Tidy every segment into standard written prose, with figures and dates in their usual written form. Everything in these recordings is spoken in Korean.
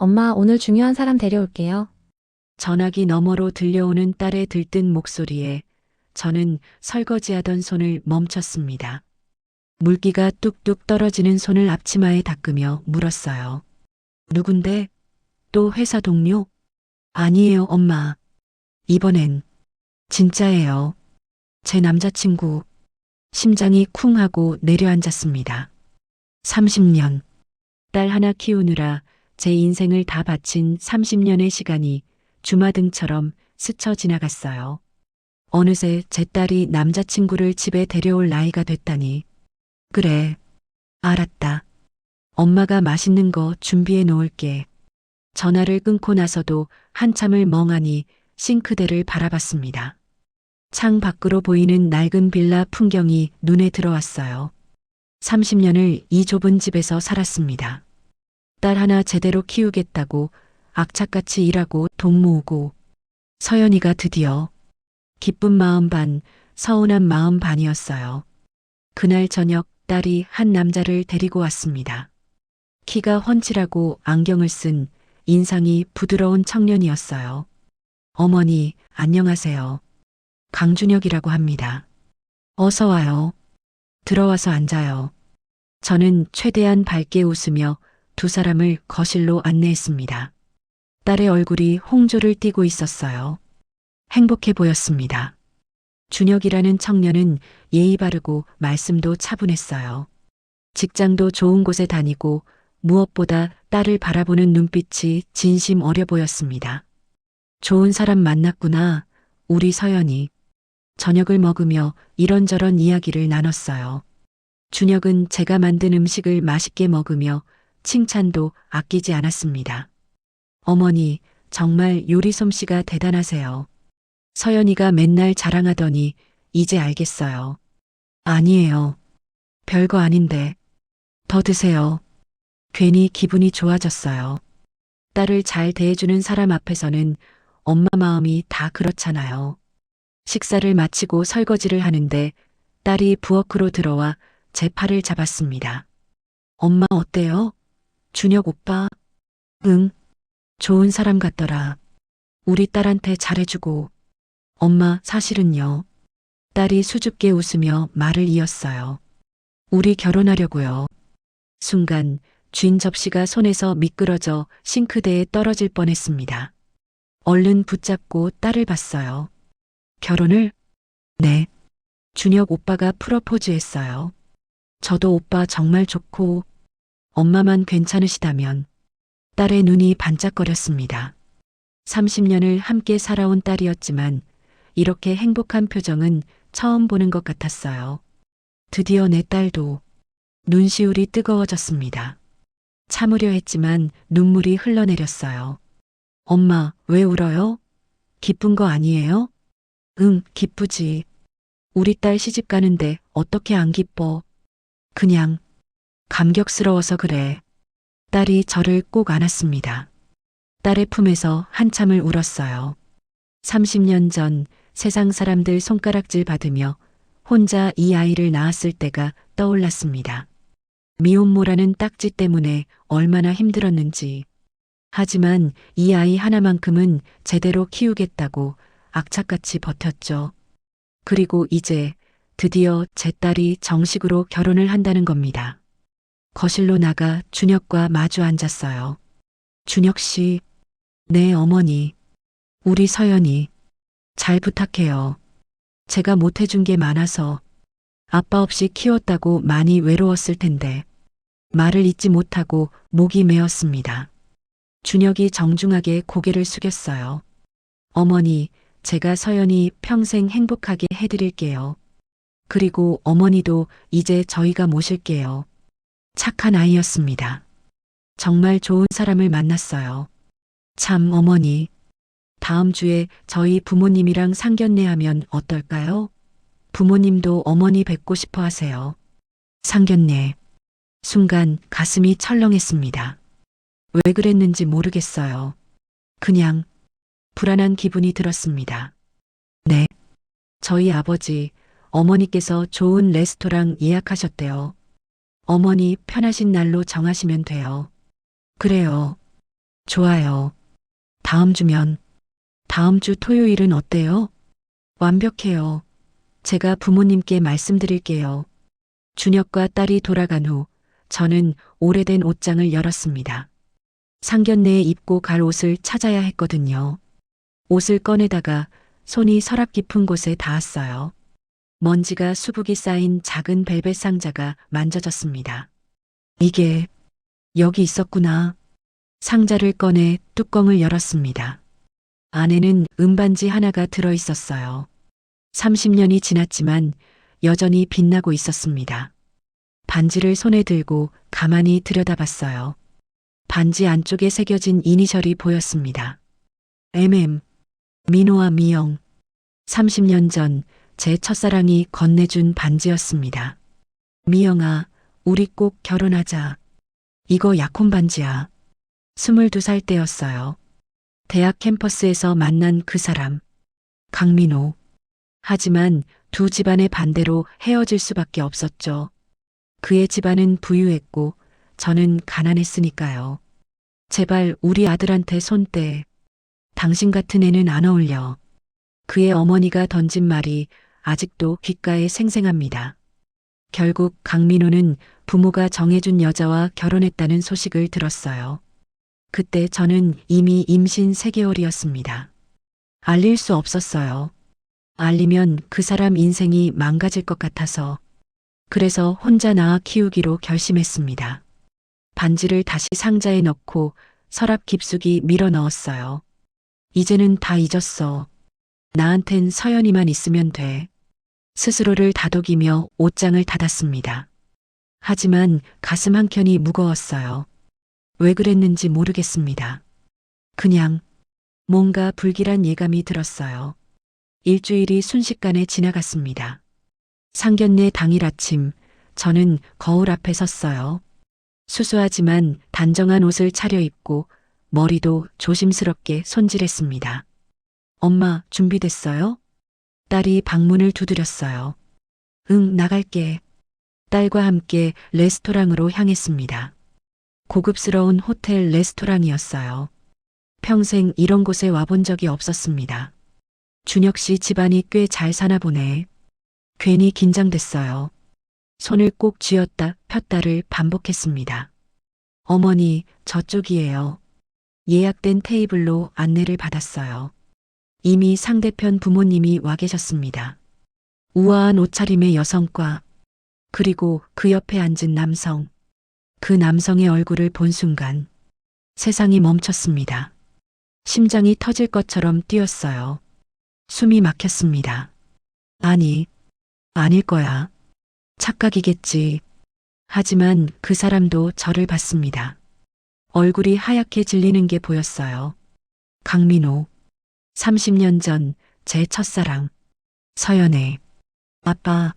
엄마, 오늘 중요한 사람 데려올게요. 전화기 너머로 들려오는 딸의 들뜬 목소리에 저는 설거지하던 손을 멈췄습니다. 물기가 뚝뚝 떨어지는 손을 앞치마에 닦으며 물었어요. 누군데? 또 회사 동료? 아니에요, 엄마. 이번엔 진짜예요. 제 남자친구. 심장이 쿵 하고 내려앉았습니다. 30년. 딸 하나 키우느라 제 인생을 다 바친 30년의 시간이 주마등처럼 스쳐 지나갔어요. 어느새 제 딸이 남자친구를 집에 데려올 나이가 됐다니. 그래, 알았다. 엄마가 맛있는 거 준비해 놓을게. 전화를 끊고 나서도 한참을 멍하니 싱크대를 바라봤습니다. 창 밖으로 보이는 낡은 빌라 풍경이 눈에 들어왔어요. 30년을 이 좁은 집에서 살았습니다. 딸 하나 제대로 키우겠다고 악착같이 일하고 돈 모으고 서연이가 드디어 기쁜 마음 반, 서운한 마음 반이었어요. 그날 저녁 딸이 한 남자를 데리고 왔습니다. 키가 훤칠하고 안경을 쓴 인상이 부드러운 청년이었어요. 어머니, 안녕하세요. 강준혁이라고 합니다. 어서 와요. 들어와서 앉아요. 저는 최대한 밝게 웃으며 두 사람을 거실로 안내했습니다. 딸의 얼굴이 홍조를 띠고 있었어요. 행복해 보였습니다. 준혁이라는 청년은 예의 바르고 말씀도 차분했어요. 직장도 좋은 곳에 다니고 무엇보다 딸을 바라보는 눈빛이 진심 어려 보였습니다. 좋은 사람 만났구나, 우리 서연이. 저녁을 먹으며 이런저런 이야기를 나눴어요. 준혁은 제가 만든 음식을 맛있게 먹으며 칭찬도 아끼지 않았습니다. 어머니, 정말 요리 솜씨가 대단하세요. 서연이가 맨날 자랑하더니 이제 알겠어요. 아니에요. 별거 아닌데. 더 드세요. 괜히 기분이 좋아졌어요. 딸을 잘 대해주는 사람 앞에서는 엄마 마음이 다 그렇잖아요. 식사를 마치고 설거지를 하는데 딸이 부엌으로 들어와 제 팔을 잡았습니다. 엄마 어때요? 준혁 오빠? 응, 좋은 사람 같더라. 우리 딸한테 잘해주고. 엄마 사실은요. 딸이 수줍게 웃으며 말을 이었어요. 우리 결혼하려고요. 순간 쥔 접시가 손에서 미끄러져 싱크대에 떨어질 뻔했습니다. 얼른 붙잡고 딸을 봤어요. 결혼을? 네. 준혁 오빠가 프러포즈했어요. 저도 오빠 정말 좋고 엄마만 괜찮으시다면. 딸의 눈이 반짝거렸습니다. 30년을 함께 살아온 딸이었지만 이렇게 행복한 표정은 처음 보는 것 같았어요. 드디어 내 딸도. 눈시울이 뜨거워졌습니다. 참으려 했지만 눈물이 흘러내렸어요. 엄마, 왜 울어요? 기쁜 거 아니에요? 응, 기쁘지. 우리 딸 시집 가는데 어떻게 안 기뻐? 그냥 감격스러워서 그래. 딸이 저를 꼭 안았습니다. 딸의 품에서 한참을 울었어요. 30년 전 세상 사람들 손가락질 받으며 혼자 이 아이를 낳았을 때가 떠올랐습니다. 미혼모라는 딱지 때문에 얼마나 힘들었는지. 하지만 이 아이 하나만큼은 제대로 키우겠다고 악착같이 버텼죠. 그리고 이제 드디어 제 딸이 정식으로 결혼을 한다는 겁니다. 거실로 나가 준혁과 마주 앉았어요. 준혁 씨, 네 어머니, 우리 서연이 잘 부탁해요. 제가 못해준 게 많아서 아빠 없이 키웠다고 많이 외로웠을 텐데 말을 잇지 못하고 목이 메었습니다. 준혁이 정중하게 고개를 숙였어요. 어머니, 제가 서연이 평생 행복하게 해드릴게요. 그리고 어머니도 이제 저희가 모실게요. 착한 아이였습니다. 정말 좋은 사람을 만났어요. 참 어머니, 다음 주에 저희 부모님이랑 상견례하면 어떨까요? 부모님도 어머니 뵙고 싶어 하세요. 상견례. 순간 가슴이 철렁했습니다. 왜 그랬는지 모르겠어요. 그냥 불안한 기분이 들었습니다. 네. 저희 아버지, 어머니께서 좋은 레스토랑 예약하셨대요. 어머니 편하신 날로 정하시면 돼요. 그래요. 좋아요. 다음 주면, 다음 주 토요일은 어때요? 완벽해요. 제가 부모님께 말씀드릴게요. 준혁과 딸이 돌아간 후 저는 오래된 옷장을 열었습니다. 상견례에 입고 갈 옷을 찾아야 했거든요. 옷을 꺼내다가 손이 서랍 깊은 곳에 닿았어요. 먼지가 수북이 쌓인 작은 벨벳 상자가 만져졌습니다. 이게 여기 있었구나. 상자를 꺼내 뚜껑을 열었습니다. 안에는 은반지 하나가 들어 있었어요. 30년이 지났지만 여전히 빛나고 있었습니다. 반지를 손에 들고 가만히 들여다봤어요. 반지 안쪽에 새겨진 이니셜이 보였습니다. 민호와 미영. 30년 전 제 첫사랑이 건네준 반지였습니다. 미영아, 우리 꼭 결혼하자. 이거 약혼 반지야. 22살 때였어요. 대학 캠퍼스에서 만난 그 사람. 강민호. 하지만 두 집안의 반대로 헤어질 수밖에 없었죠. 그의 집안은 부유했고 저는 가난했으니까요. 제발 우리 아들한테 손 떼. 당신 같은 애는 안 어울려. 그의 어머니가 던진 말이 아직도 귓가에 생생합니다. 결국 강민호는 부모가 정해준 여자와 결혼했다는 소식을 들었어요. 그때 저는 이미 임신 3개월이었습니다. 알릴 수 없었어요. 알리면 그 사람 인생이 망가질 것 같아서. 그래서 혼자 낳아 키우기로 결심했습니다. 반지를 다시 상자에 넣고 서랍 깊숙이 밀어 넣었어요. 이제는 다 잊었어. 나한텐 서연이만 있으면 돼. 스스로를 다독이며 옷장을 닫았습니다. 하지만 가슴 한켠이 무거웠어요. 왜 그랬는지 모르겠습니다. 그냥 뭔가 불길한 예감이 들었어요. 일주일이 순식간에 지나갔습니다. 상견례 당일 아침, 저는 거울 앞에 섰어요. 수수하지만 단정한 옷을 차려입고 머리도 조심스럽게 손질했습니다. 엄마, 준비됐어요? 딸이 방문을 두드렸어요. 응, 나갈게. 딸과 함께 레스토랑으로 향했습니다. 고급스러운 호텔 레스토랑이었어요. 평생 이런 곳에 와본 적이 없었습니다. 준혁 씨 집안이 꽤 잘 사나 보네. 괜히 긴장됐어요. 손을 꼭 쥐었다 폈다를 반복했습니다. 어머니, 저쪽이에요. 예약된 테이블로 안내를 받았어요. 이미 상대편 부모님이 와 계셨습니다. 우아한 옷차림의 여성과 그리고 그 옆에 앉은 남성. 그 남성의 얼굴을 본 순간 세상이 멈췄습니다. 심장이 터질 것처럼 뛰었어요. 숨이 막혔습니다. 아니, 아닐 거야. 착각이겠지. 하지만 그 사람도 저를 봤습니다. 얼굴이 하얗게 질리는 게 보였어요. 강민호. 30년 전 제 첫사랑. 서연애. 아빠,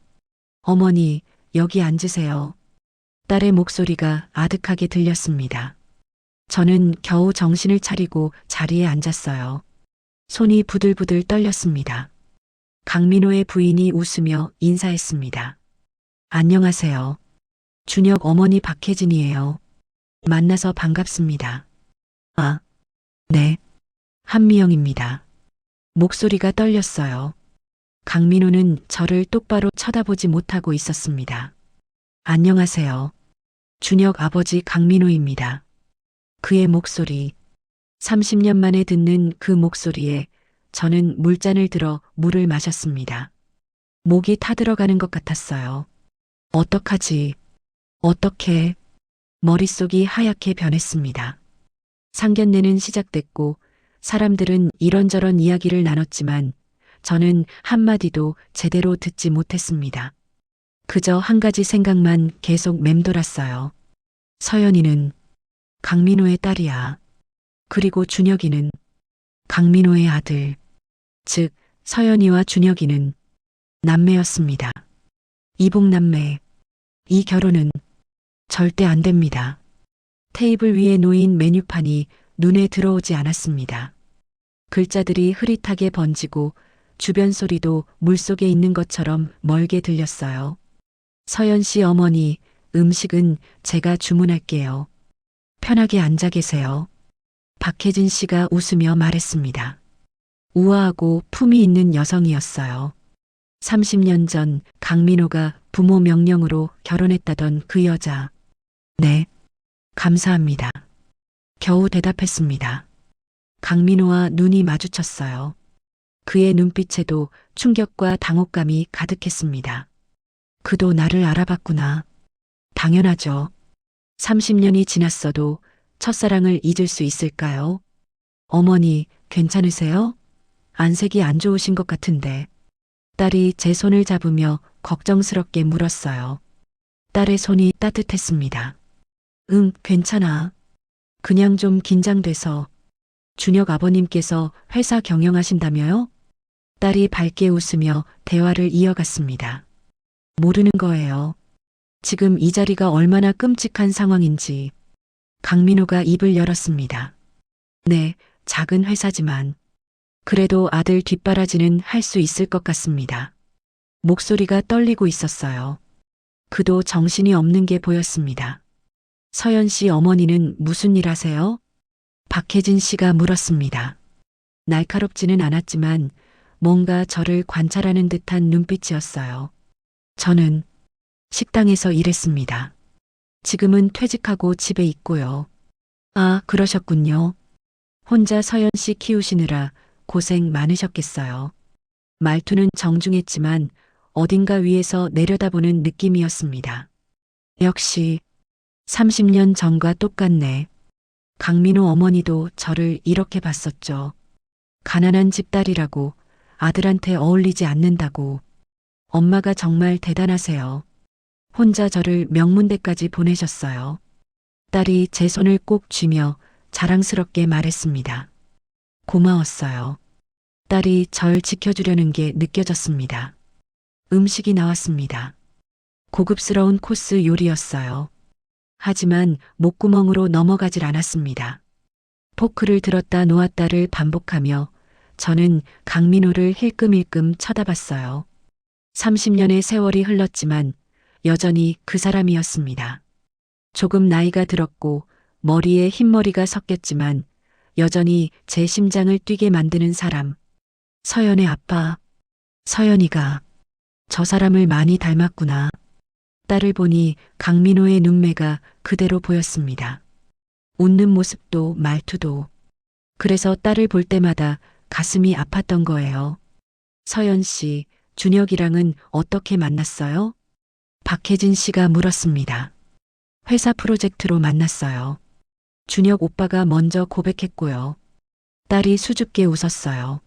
어머니, 여기 앉으세요. 딸의 목소리가 아득하게 들렸습니다. 저는 겨우 정신을 차리고 자리에 앉았어요. 손이 부들부들 떨렸습니다. 강민호의 부인이 웃으며 인사했습니다. 안녕하세요. 준혁 어머니 박혜진이에요. 만나서 반갑습니다. 아, 네. 한미영입니다. 목소리가 떨렸어요. 강민호는 저를 똑바로 쳐다보지 못하고 있었습니다. 안녕하세요. 준혁 아버지 강민호입니다. 그의 목소리, 30년 만에 듣는 그 목소리에 저는 물잔을 들어 물을 마셨습니다. 목이 타들어가는 것 같았어요. 어떡하지? 어떻게? 머릿속이 하얗게 변했습니다. 상견례는 시작됐고 사람들은 이런저런 이야기를 나눴지만 저는 한마디도 제대로 듣지 못했습니다. 그저 한 가지 생각만 계속 맴돌았어요. 서연이는 강민호의 딸이야. 그리고 준혁이는 강민호의 아들. 즉, 서연이와 준혁이는 남매였습니다. 이복남매. 이 결혼은 절대 안 됩니다. 테이블 위에 놓인 메뉴판이 눈에 들어오지 않았습니다. 글자들이 흐릿하게 번지고 주변 소리도 물속에 있는 것처럼 멀게 들렸어요. 서연 씨 어머니, 음식은 제가 주문할게요. 편하게 앉아 계세요. 박혜진 씨가 웃으며 말했습니다. 우아하고 품위 있는 여성이었어요. 30년 전 강민호가 부모 명령으로 결혼했다던 그 여자. 네, 감사합니다. 겨우 대답했습니다. 강민호와 눈이 마주쳤어요. 그의 눈빛에도 충격과 당혹감이 가득했습니다. 그도 나를 알아봤구나. 당연하죠. 30년이 지났어도 첫사랑을 잊을 수 있을까요? 어머니, 괜찮으세요? 안색이 안 좋으신 것 같은데. 딸이 제 손을 잡으며 걱정스럽게 물었어요. 딸의 손이 따뜻했습니다. 응, 괜찮아. 그냥 좀 긴장돼서. 준혁 아버님께서 회사 경영하신다며요? 딸이 밝게 웃으며 대화를 이어갔습니다. 모르는 거예요. 지금 이 자리가 얼마나 끔찍한 상황인지. 강민호가 입을 열었습니다. 네, 작은 회사지만. 그래도 아들 뒷바라지는 할 수 있을 것 같습니다. 목소리가 떨리고 있었어요. 그도 정신이 없는 게 보였습니다. 서연 씨 어머니는 무슨 일 하세요? 박혜진 씨가 물었습니다. 날카롭지는 않았지만 뭔가 저를 관찰하는 듯한 눈빛이었어요. 저는 식당에서 일했습니다. 지금은 퇴직하고 집에 있고요. 아, 그러셨군요. 혼자 서연 씨 키우시느라 고생 많으셨겠어요. 말투는 정중했지만 어딘가 위에서 내려다보는 느낌이었습니다. 역시 30년 전과 똑같네. 강민호 어머니도 저를 이렇게 봤었죠. 가난한 집 딸이라고, 아들한테 어울리지 않는다고. 엄마가 정말 대단하세요. 혼자 저를 명문대까지 보내셨어요. 딸이 제 손을 꼭 쥐며 자랑스럽게 말했습니다. 고마웠어요. 딸이 절 지켜주려는 게 느껴졌습니다. 음식이 나왔습니다. 고급스러운 코스 요리였어요. 하지만 목구멍으로 넘어가질 않았습니다. 포크를 들었다 놓았다를 반복하며 저는 강민호를 힐끔힐끔 쳐다봤어요. 30년의 세월이 흘렀지만 여전히 그 사람이었습니다. 조금 나이가 들었고 머리에 흰머리가 섞였지만 여전히 제 심장을 뛰게 만드는 사람. 서연의 아빠. 서연이가 저 사람을 많이 닮았구나. 딸을 보니 강민호의 눈매가 그대로 보였습니다. 웃는 모습도 말투도. 그래서 딸을 볼 때마다 가슴이 아팠던 거예요. 서연 씨, 준혁이랑은 어떻게 만났어요? 박혜진 씨가 물었습니다. 회사 프로젝트로 만났어요. 준혁 오빠가 먼저 고백했고요. 딸이 수줍게 웃었어요.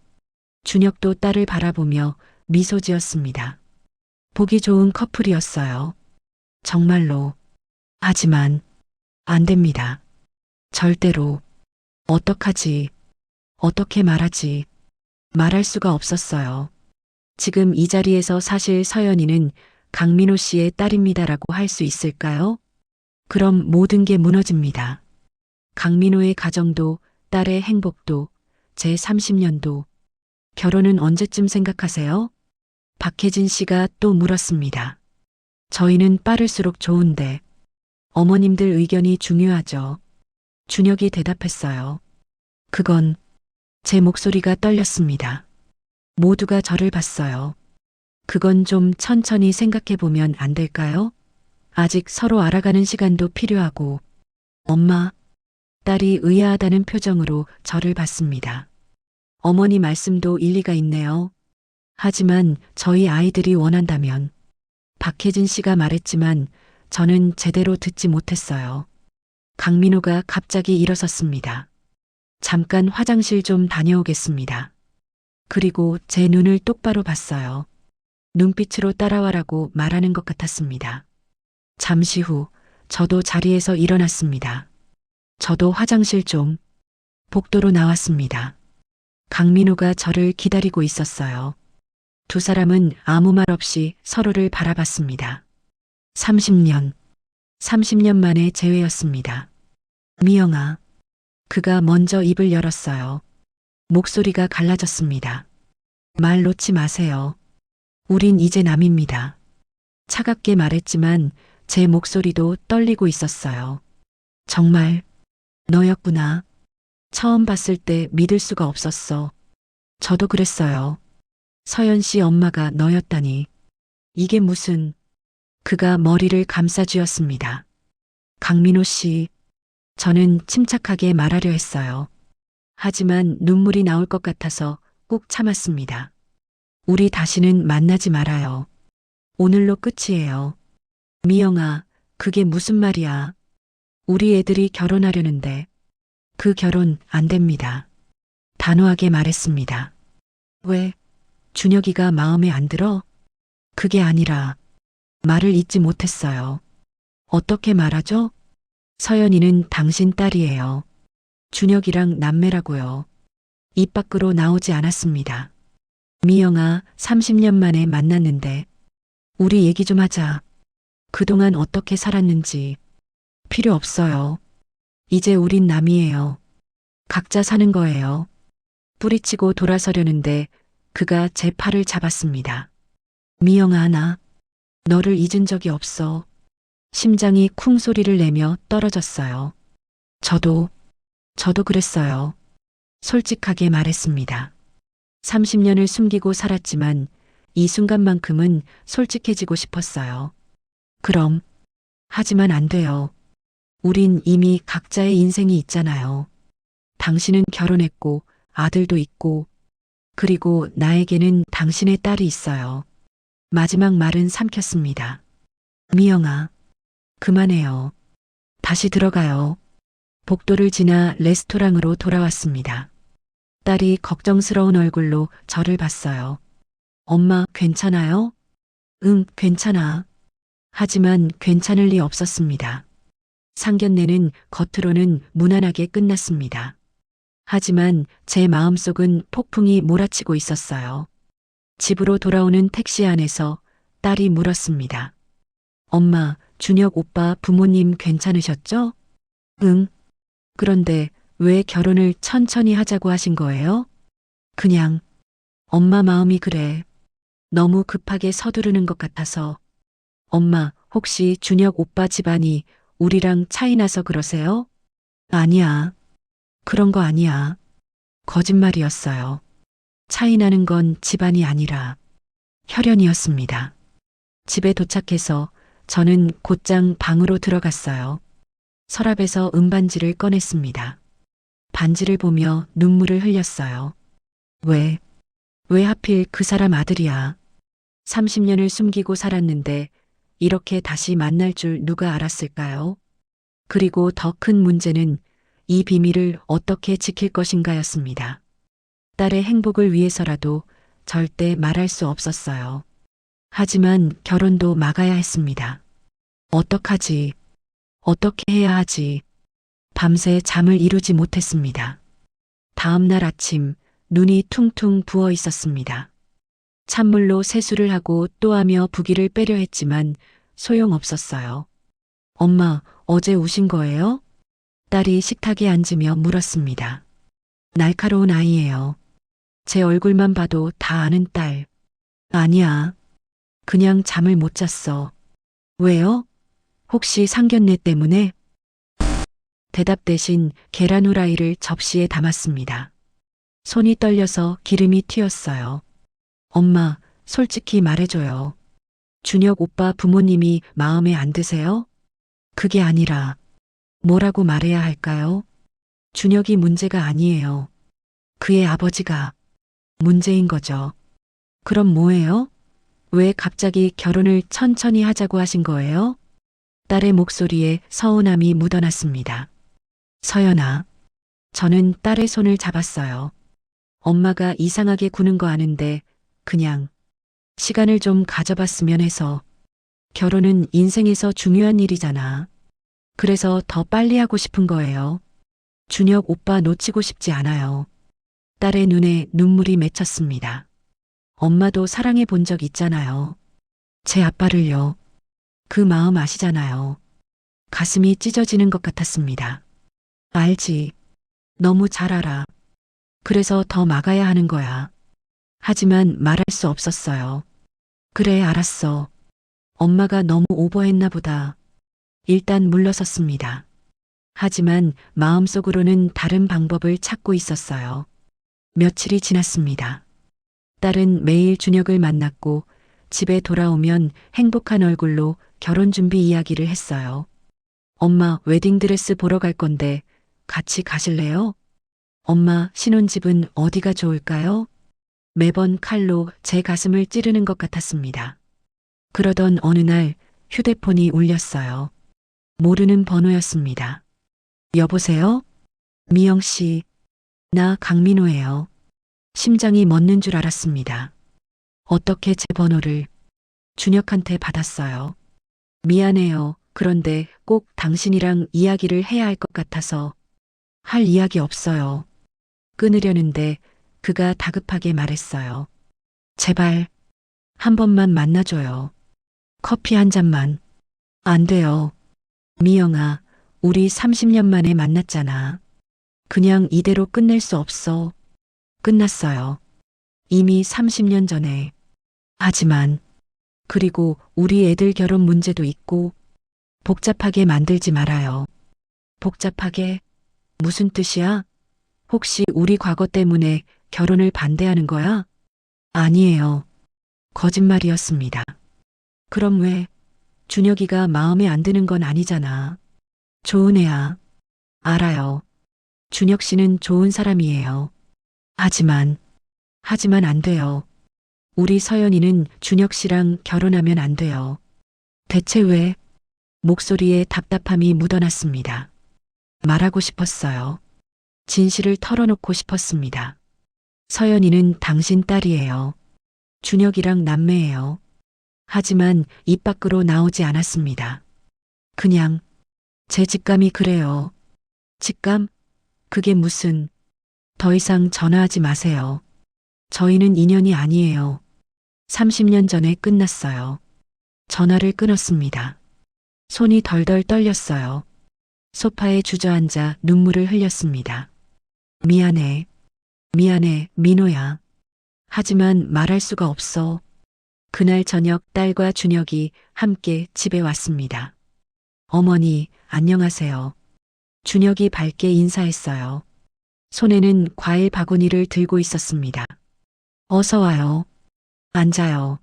준혁도 딸을 바라보며 미소 지었습니다. 보기 좋은 커플이었어요. 정말로. 하지만 안 됩니다. 절대로. 어떡하지? 어떻게 말하지? 말할 수가 없었어요. 지금 이 자리에서 사실 서연이는 강민호 씨의 딸입니다라고 할 수 있을까요? 그럼 모든 게 무너집니다. 강민호의 가정도 딸의 행복도 제 30년도. 결혼은 언제쯤 생각하세요? 박혜진 씨가 또 물었습니다. 저희는 빠를수록 좋은데 어머님들 의견이 중요하죠. 준혁이 대답했어요. 그건 제 목소리가 떨렸습니다. 모두가 저를 봤어요. 그건 좀 천천히 생각해 보면 안 될까요? 아직 서로 알아가는 시간도 필요하고. 엄마, 딸이 의아하다는 표정으로 저를 봤습니다. 어머니 말씀도 일리가 있네요. 하지만 저희 아이들이 원한다면. 박혜진 씨가 말했지만 저는 제대로 듣지 못했어요. 강민호가 갑자기 일어섰습니다. 잠깐 화장실 좀 다녀오겠습니다. 그리고 제 눈을 똑바로 봤어요. 눈빛으로 따라와라고 말하는 것 같았습니다. 잠시 후 저도 자리에서 일어났습니다. 저도 화장실 좀. 복도로 나왔습니다. 강민호가 저를 기다리고 있었어요. 두 사람은 아무 말 없이 서로를 바라봤습니다. 30년 만에 재회였습니다. 미영아. 그가 먼저 입을 열었어요. 목소리가 갈라졌습니다. 말 놓지 마세요. 우린 이제 남입니다. 차갑게 말했지만 제 목소리도 떨리고 있었어요. 정말 너였구나. 처음 봤을 때 믿을 수가 없었어. 저도 그랬어요. 서연 씨 엄마가 너였다니. 이게 무슨... 그가 머리를 감싸쥐었습니다. 강민호 씨, 저는 침착하게 말하려 했어요. 하지만 눈물이 나올 것 같아서 꾹 참았습니다. 우리 다시는 만나지 말아요. 오늘로 끝이에요. 미영아, 그게 무슨 말이야. 우리 애들이 결혼하려는데 그 결혼 안 됩니다. 단호하게 말했습니다. 왜? 준혁이가 마음에 안 들어? 그게 아니라 말을 잇지 못했어요. 어떻게 말하죠? 서연이는 당신 딸이에요. 준혁이랑 남매라고요. 입 밖으로 나오지 않았습니다. 미영아, 30년 만에 만났는데 우리 얘기 좀 하자. 그동안 어떻게 살았는지. 필요 없어요. 이제 우린 남이에요. 각자 사는 거예요. 뿌리치고 돌아서려는데 그가 제 팔을 잡았습니다. 미영아, 나 너를 잊은 적이 없어. 심장이 쿵 소리를 내며 떨어졌어요. 저도 그랬어요. 솔직하게 말했습니다. 30년을 숨기고 살았지만 이 순간만큼은 솔직해지고 싶었어요. 그럼, 하지만 안 돼요. 우린 이미 각자의 인생이 있잖아요. 당신은 결혼했고 아들도 있고 그리고 나에게는 당신의 딸이 있어요. 마지막 말은 삼켰습니다. 미영아, 그만해요. 다시 들어가요. 복도를 지나 레스토랑으로 돌아왔습니다. 딸이 걱정스러운 얼굴로 저를 봤어요. 엄마, 괜찮아요? 응, 괜찮아. 하지만 괜찮을 리 없었습니다. 상견례는 겉으로는 무난하게 끝났습니다. 하지만 제 마음속은 폭풍이 몰아치고 있었어요. 집으로 돌아오는 택시 안에서 딸이 물었습니다. 엄마, 준혁 오빠 부모님 괜찮으셨죠? 응. 그런데 왜 결혼을 천천히 하자고 하신 거예요? 그냥 엄마 마음이 그래. 너무 급하게 서두르는 것 같아서. 엄마, 혹시 준혁 오빠 집안이 우리랑 차이 나서 그러세요? 아니야. 그런 거 아니야. 거짓말이었어요. 차이 나는 건 집안이 아니라 혈연이었습니다. 집에 도착해서 저는 곧장 방으로 들어갔어요. 서랍에서 은반지를 꺼냈습니다. 반지를 보며 눈물을 흘렸어요. 왜 하필 그 사람 아들이야. 30년을 숨기고 살았는데 이렇게 다시 만날 줄 누가 알았을까요? 그리고 더 큰 문제는 이 비밀을 어떻게 지킬 것인가였습니다. 딸의 행복을 위해서라도 절대 말할 수 없었어요. 하지만 결혼도 막아야 했습니다. 어떡하지? 어떻게 해야 하지? 밤새 잠을 이루지 못했습니다. 다음 날 아침 눈이 퉁퉁 부어 있었습니다. 찬물로 세수를 하고 또 하며 부기를 빼려 했지만 소용없었어요. 엄마, 어제 우신 거예요? 딸이 식탁에 앉으며 물었습니다. 날카로운 아이예요. 제 얼굴만 봐도 다 아는 딸. 아니야. 그냥 잠을 못 잤어. 왜요? 혹시 상견례 때문에? 대답 대신 계란 후라이를 접시에 담았습니다. 손이 떨려서 기름이 튀었어요. 엄마, 솔직히 말해줘요. 준혁 오빠 부모님이 마음에 안 드세요? 그게 아니라 뭐라고 말해야 할까요? 준혁이 문제가 아니에요. 그의 아버지가 문제인 거죠. 그럼 뭐예요? 왜 갑자기 결혼을 천천히 하자고 하신 거예요? 딸의 목소리에 서운함이 묻어났습니다. 서연아, 저는 딸의 손을 잡았어요. 엄마가 이상하게 구는 거 아는데 그냥 시간을 좀 가져봤으면 해서. 결혼은 인생에서 중요한 일이잖아. 그래서 더 빨리 하고 싶은 거예요. 준혁 오빠 놓치고 싶지 않아요. 딸의 눈에 눈물이 맺혔습니다. 엄마도 사랑해 본 적 있잖아요. 제 아빠를요. 그 마음 아시잖아요. 가슴이 찢어지는 것 같았습니다. 알지. 너무 잘 알아. 그래서 더 막아야 하는 거야. 하지만 말할 수 없었어요. 그래, 알았어. 엄마가 너무 오버했나 보다. 일단 물러섰습니다. 하지만 마음속으로는 다른 방법을 찾고 있었어요. 며칠이 지났습니다. 딸은 매일 준혁을 만났고 집에 돌아오면 행복한 얼굴로 결혼 준비 이야기를 했어요. 엄마, 웨딩드레스 보러 갈 건데 같이 가실래요? 엄마, 신혼집은 어디가 좋을까요? 매번 칼로 제 가슴을 찌르는 것 같았습니다. 그러던 어느 날 휴대폰이 울렸어요. 모르는 번호였습니다. 여보세요? 미영 씨, 나 강민호예요. 심장이 멎는 줄 알았습니다. 어떻게 제 번호를 준혁한테 받았어요. 미안해요. 그런데 꼭 당신이랑 이야기를 해야 할 것 같아서. 할 이야기 없어요. 끊으려는데 그가 다급하게 말했어요. 제발 한 번만 만나줘요. 커피 한 잔만. 안 돼요. 미영아, 우리 30년 만에 만났잖아. 그냥 이대로 끝낼 수 없어. 끝났어요. 이미 30년 전에. 하지만, 그리고 우리 애들 결혼 문제도 있고, 복잡하게 만들지 말아요. 복잡하게? 무슨 뜻이야? 혹시 우리 과거 때문에 결혼을 반대하는 거야? 아니에요. 거짓말이었습니다. 그럼 왜? 준혁이가 마음에 안 드는 건 아니잖아. 좋은 애야. 알아요. 준혁 씨는 좋은 사람이에요. 하지만 안 돼요. 우리 서연이는 준혁 씨랑 결혼하면 안 돼요. 대체 왜? 목소리에 답답함이 묻어났습니다. 말하고 싶었어요. 진실을 털어놓고 싶었습니다. 서연이는 당신 딸이에요. 준혁이랑 남매예요. 하지만 입 밖으로 나오지 않았습니다. 그냥 제 직감이 그래요. 직감? 그게 무슨? 더 이상 전화하지 마세요. 저희는 인연이 아니에요. 30년 전에 끝났어요. 전화를 끊었습니다. 손이 덜덜 떨렸어요. 소파에 주저앉아 눈물을 흘렸습니다. 미안해. 미안해, 민호야. 하지만 말할 수가 없어. 그날 저녁 딸과 준혁이 함께 집에 왔습니다. 어머니, 안녕하세요. 준혁이 밝게 인사했어요. 손에는 과일 바구니를 들고 있었습니다. 어서 와요. 앉아요.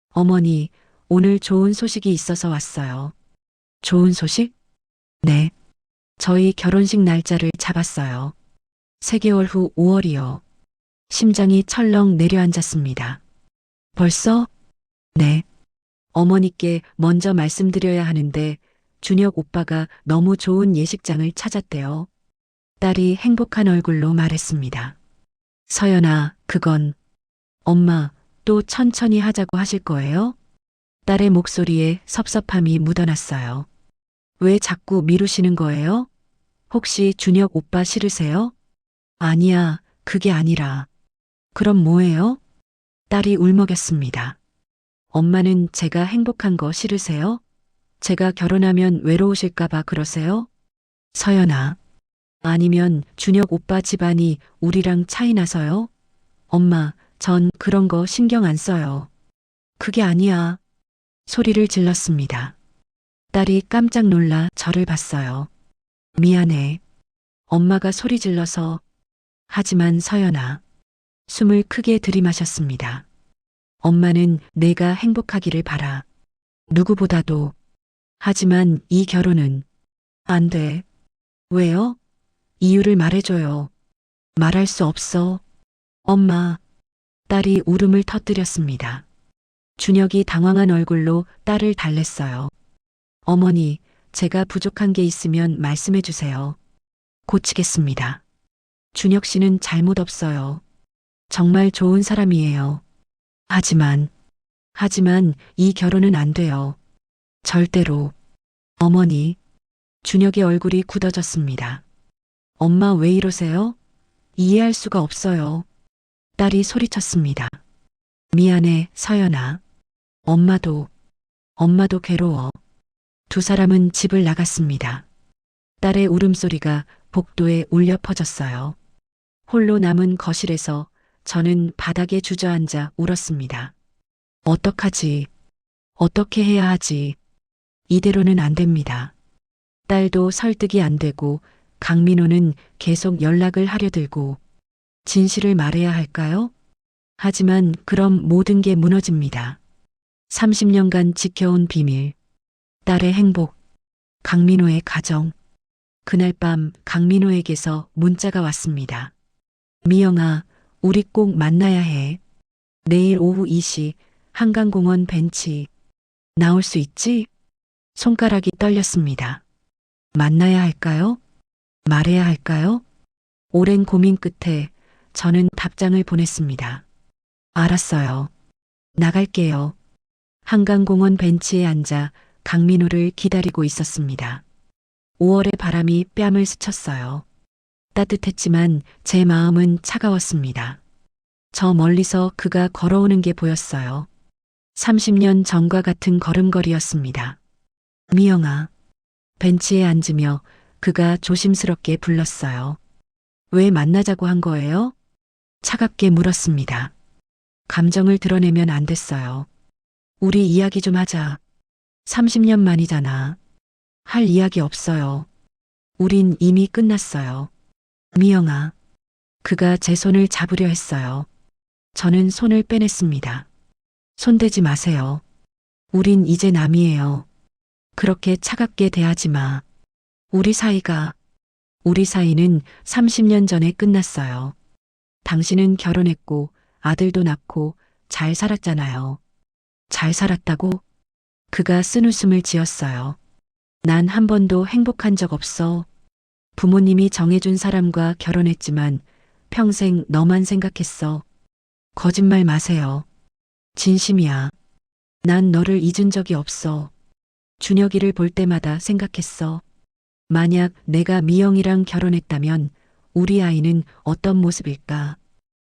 어머니, 오늘 좋은 소식이 있어서 왔어요. 좋은 소식? 네. 저희 결혼식 날짜를 잡았어요. 3개월 후 5월이요. 심장이 철렁 내려앉았습니다. 벌써? 네. 어머니께 먼저 말씀드려야 하는데 준혁 오빠가 너무 좋은 예식장을 찾았대요. 딸이 행복한 얼굴로 말했습니다. 서연아, 그건 엄마 또 천천히 하자고 하실 거예요? 딸의 목소리에 섭섭함이 묻어났어요. 왜 자꾸 미루시는 거예요? 혹시 준혁 오빠 싫으세요? 아니야, 그게 아니라. 그럼 뭐예요? 딸이 울먹였습니다. 엄마는 제가 행복한 거 싫으세요? 제가 결혼하면 외로우실까봐 그러세요? 서연아. 아니면 준혁 오빠 집안이 우리랑 차이 나서요? 엄마, 전 그런 거 신경 안 써요. 그게 아니야. 소리를 질렀습니다. 딸이 깜짝 놀라 저를 봤어요. 미안해. 엄마가 소리 질러서. 하지만 서연아. 숨을 크게 들이마셨습니다. 엄마는 내가 행복하기를 바라. 누구보다도. 하지만 이 결혼은 안 돼. 왜요? 이유를 말해줘요. 말할 수 없어. 엄마. 딸이 울음을 터뜨렸습니다. 준혁이 당황한 얼굴로 딸을 달랬어요. 어머니, 제가 부족한 게 있으면 말씀해 주세요. 고치겠습니다. 준혁 씨는 잘못 없어요. 정말 좋은 사람이에요. 하지만 이 결혼은 안 돼요. 절대로. 어머니. 준혁의 얼굴이 굳어졌습니다. 엄마 왜 이러세요? 이해할 수가 없어요. 딸이 소리쳤습니다. 미안해, 서연아. 엄마도 괴로워. 두 사람은 집을 나갔습니다. 딸의 울음소리가 복도에 울려 퍼졌어요. 홀로 남은 거실에서 저는 바닥에 주저앉아 울었습니다. 어떡하지? 어떻게 해야 하지? 이대로는 안 됩니다. 딸도 설득이 안 되고 강민호는 계속 연락을 하려 들고 진실을 말해야 할까요? 하지만 그럼 모든 게 무너집니다. 30년간 지켜온 비밀, 딸의 행복, 강민호의 가정. 그날 밤 강민호에게서 문자가 왔습니다. 미영아, 우리 꼭 만나야 해. 내일 오후 2시 한강공원 벤치. 나올 수 있지? 손가락이 떨렸습니다. 만나야 할까요? 말해야 할까요? 오랜 고민 끝에 저는 답장을 보냈습니다. 알았어요. 나갈게요. 한강공원 벤치에 앉아 강민호를 기다리고 있었습니다. 5월의 바람이 뺨을 스쳤어요. 따뜻했지만 제 마음은 차가웠습니다. 저 멀리서 그가 걸어오는 게 보였어요. 30년 전과 같은 걸음걸이였습니다. 미영아. 벤치에 앉으며 그가 조심스럽게 불렀어요. 왜 만나자고 한 거예요? 차갑게 물었습니다. 감정을 드러내면 안 됐어요. 우리 이야기 좀 하자. 30년 만이잖아. 할 이야기 없어요. 우린 이미 끝났어요. 미영아. 그가 제 손을 잡으려 했어요. 저는 손을 빼냈습니다. 손대지 마세요. 우린 이제 남이에요. 그렇게 차갑게 대하지 마. 우리 사이는 30년 전에 끝났어요. 당신은 결혼했고 아들도 낳고 잘 살았잖아요. 잘 살았다고? 그가 쓴웃음을 지었어요. 난 한 번도 행복한 적 없어. 부모님이 정해준 사람과 결혼했지만 평생 너만 생각했어. 거짓말 마세요. 진심이야. 난 너를 잊은 적이 없어. 준혁이를 볼 때마다 생각했어. 만약 내가 미영이랑 결혼했다면 우리 아이는 어떤 모습일까?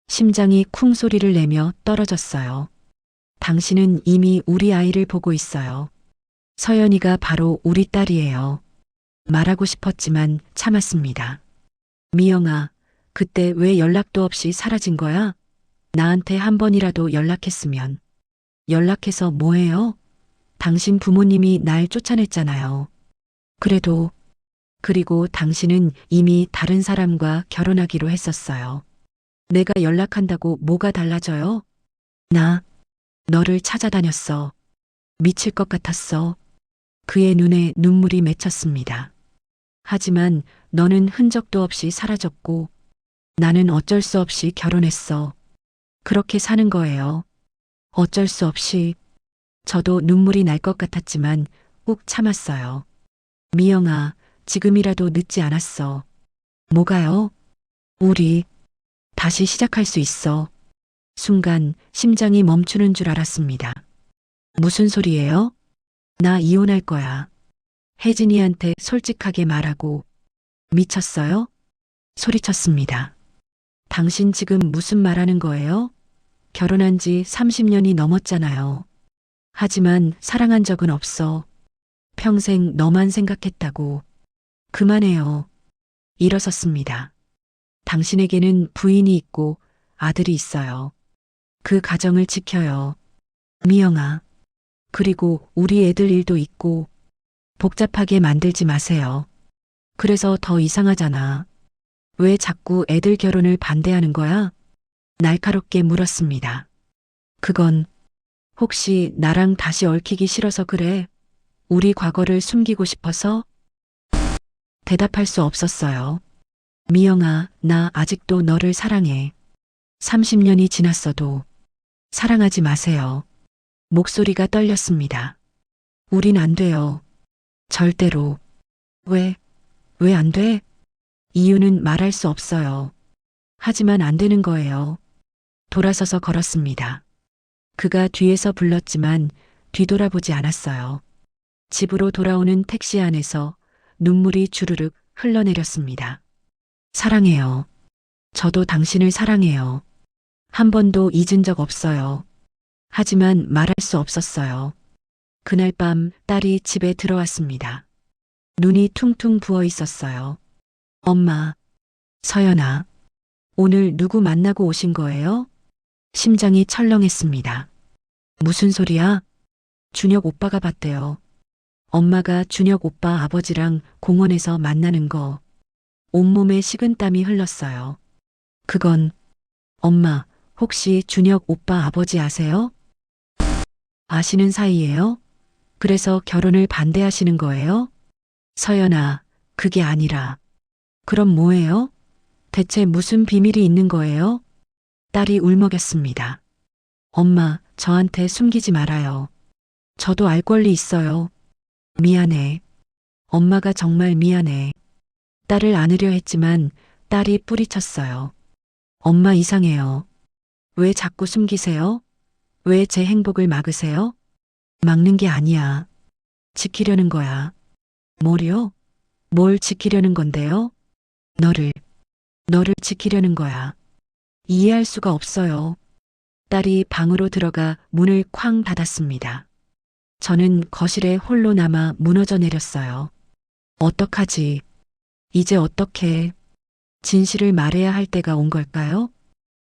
심장이 쿵 소리를 내며 떨어졌어요. 당신은 이미 우리 아이를 보고 있어요. 서연이가 바로 우리 딸이에요. 말하고 싶었지만 참았습니다. 미영아, 그때 왜 연락도 없이 사라진 거야? 나한테 한 번이라도 연락했으면. 연락해서 뭐해요? 당신 부모님이 날 쫓아냈잖아요. 그리고 당신은 이미 다른 사람과 결혼하기로 했었어요. 내가 연락한다고 뭐가 달라져요? 나 너를 찾아다녔어. 미칠 것 같았어. 그의 눈에 눈물이 맺혔습니다. 하지만 너는 흔적도 없이 사라졌고 나는 어쩔 수 없이 결혼했어. 그렇게 사는 거예요. 어쩔 수 없이. 저도 눈물이 날 것 같았지만 꾹 참았어요. 미영아, 지금이라도 늦지 않았어. 뭐가요? 우리 다시 시작할 수 있어. 순간 심장이 멈추는 줄 알았습니다. 무슨 소리예요? 나 이혼할 거야. 혜진이한테 솔직하게 말하고. 미쳤어요? 소리쳤습니다. 당신 지금 무슨 말하는 거예요? 결혼한 지 30년이 넘었잖아요. 하지만 사랑한 적은 없어. 평생 너만 생각했다고. 그만해요. 일어섰습니다. 당신에게는 부인이 있고 아들이 있어요. 그 가정을 지켜요. 미영아. 그리고 우리 애들 일도 있고 복잡하게 만들지 마세요. 그래서 더 이상하잖아. 왜 자꾸 애들 결혼을 반대하는 거야? 날카롭게 물었습니다. 그건 혹시 나랑 다시 얽히기 싫어서 그래? 우리 과거를 숨기고 싶어서? 대답할 수 없었어요. 미영아, 나 아직도 너를 사랑해. 30년이 지났어도 사랑하지 마세요. 목소리가 떨렸습니다. 우린 안 돼요. 절대로. 왜 안 돼? 이유는 말할 수 없어요. 하지만 안 되는 거예요. 돌아서서 걸었습니다. 그가 뒤에서 불렀지만 뒤돌아보지 않았어요. 집으로 돌아오는 택시 안에서 눈물이 주르륵 흘러내렸습니다. 사랑해요. 저도 당신을 사랑해요. 한 번도 잊은 적 없어요. 하지만 말할 수 없었어요. 그날 밤 딸이 집에 들어왔습니다. 눈이 퉁퉁 부어 있었어요. 엄마, 서연아, 오늘 누구 만나고 오신 거예요? 심장이 철렁했습니다. 무슨 소리야? 준혁 오빠가 봤대요. 엄마가 준혁 오빠 아버지랑 공원에서 만나는 거. 온몸에 식은땀이 흘렀어요. 그건, 엄마, 혹시 준혁 오빠 아버지 아세요? 아시는 사이예요? 그래서 결혼을 반대하시는 거예요? 서연아, 그게 아니라. 그럼 뭐예요? 대체 무슨 비밀이 있는 거예요? 딸이 울먹였습니다. 엄마, 저한테 숨기지 말아요. 저도 알 권리 있어요. 미안해. 엄마가 정말 미안해. 딸을 안으려 했지만 딸이 뿌리쳤어요. 엄마 이상해요. 왜 자꾸 숨기세요? 왜 제 행복을 막으세요? 막는 게 아니야. 지키려는 거야. 뭐요? 뭘 지키려는 건데요? 너를, 너를 지키려는 거야. 이해할 수가 없어요. 딸이 방으로 들어가 문을 쾅 닫았습니다. 저는 거실에 홀로 남아 무너져 내렸어요. 어떡하지? 이제 어떻게? 진실을 말해야 할 때가 온 걸까요?